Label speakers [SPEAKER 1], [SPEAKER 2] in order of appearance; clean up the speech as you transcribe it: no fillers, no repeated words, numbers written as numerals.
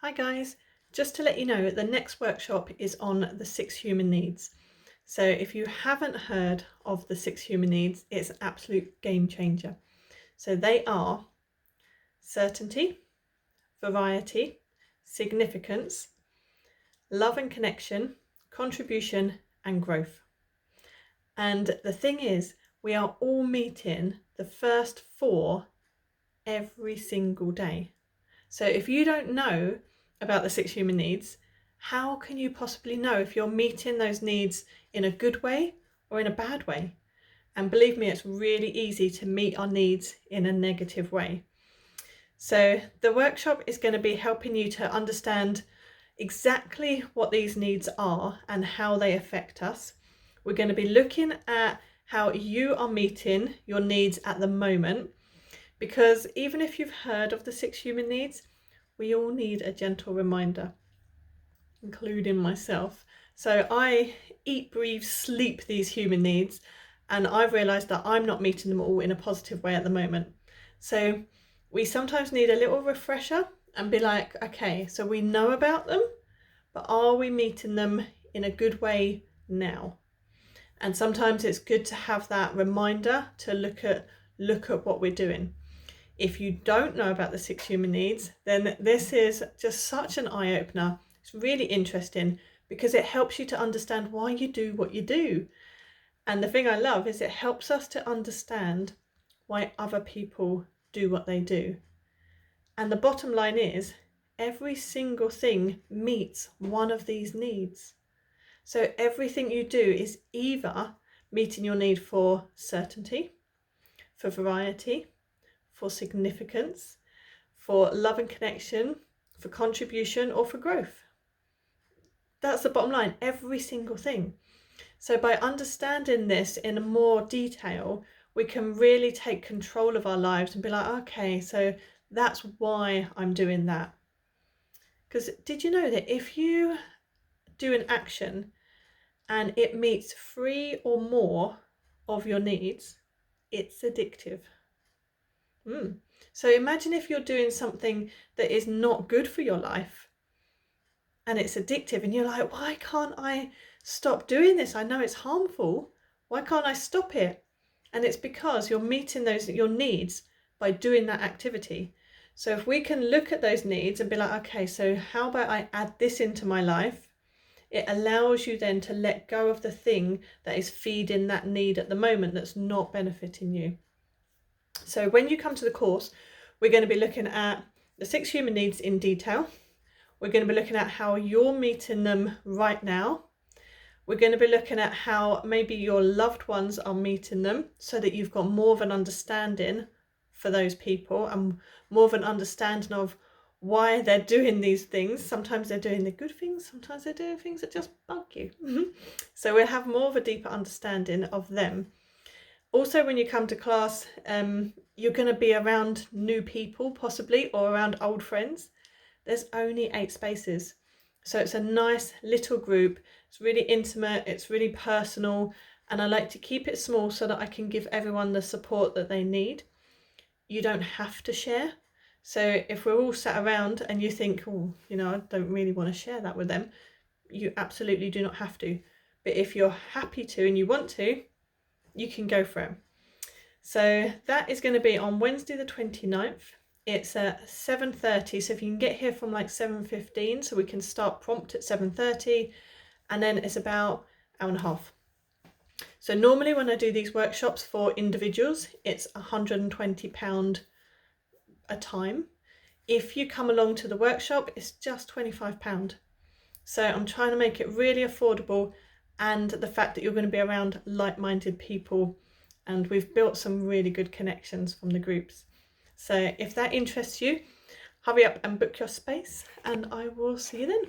[SPEAKER 1] Hi guys, just to let you know, the next workshop is on the 6 human needs. So if you haven't heard of the 6 human needs, it's an absolute game changer. So they are certainty, variety, significance, love and connection, contribution, and growth. And the thing is, we are all meeting the first 4 every single day. So if you don't know about the 6 human needs, how can you possibly know if you're meeting those needs in a good way or in a bad way? And believe me, it's really easy to meet our needs in a negative way. So the workshop is going to be helping you to understand exactly what these needs are and how they affect us. We're going to be looking at how you are meeting your needs at the moment, because even if you've heard of the 6 human needs, we all need a gentle reminder, including myself. So I eat, breathe, sleep these human needs, and I've realised that I'm not meeting them all in a positive way at the moment. So we sometimes need a little refresher and be like, okay, so we know about them, but are we meeting them in a good way now? And sometimes it's good to have that reminder to look at what we're doing. If you don't know about the 6 human needs, then this is just such an eye-opener. It's really interesting because it helps you to understand why you do what you do. And the thing I love is it helps us to understand why other people do what they do. And the bottom line is, every single thing meets one of these needs. So everything you do is either meeting your need for certainty, for variety, for significance, for love and connection, for contribution, or for growth. That's the bottom line, every single thing. So by understanding this in more detail, we can really take control of our lives and be like, okay, so that's why I'm doing that. Because did you know that if you do an action and it meets 3 or more of your needs, it's addictive? So imagine if you're doing something that is not good for your life and it's addictive, and you're like, why can't I stop doing this? I know it's harmful. Why can't I stop it? And it's because you're meeting your needs by doing that activity. So if we can look at those needs and be like, okay, so how about I add this into my life? It allows you then to let go of the thing that is feeding that need at the moment that's not benefiting you. So when you come to the course, we're going to be looking at the 6 human needs in detail. We're going to be looking at how you're meeting them right now. We're going to be looking at how maybe your loved ones are meeting them, so that you've got more of an understanding for those people and more of an understanding of why they're doing these things. Sometimes they're doing the good things, sometimes they're doing things that just bug you. So we'll have more of a deeper understanding of them. Also, when you come to class, you're going to be around new people possibly, or around old friends. There's only 8 spaces. So it's a nice little group. It's really intimate, it's really personal, and I like to keep it small so that I can give everyone the support that they need. You don't have to share. So if we're all sat around and you think, oh, I don't really want to share that with them, you absolutely do not have to. But if you're happy to and you want to, you can go for it. So that is going to be on Wednesday the 29th. It's at 7:30, so if you can get here from like 7:15, so we can start prompt at 7:30, and then it's about an hour and a half. So normally when I do these workshops for individuals, it's £120 a time. If you come along to the workshop, it's just £25. So I'm trying to make it really affordable, and the fact that you're going to be around like-minded people, and we've built some really good connections from the groups. So if that interests you, hurry up and book your space, and I will see you then.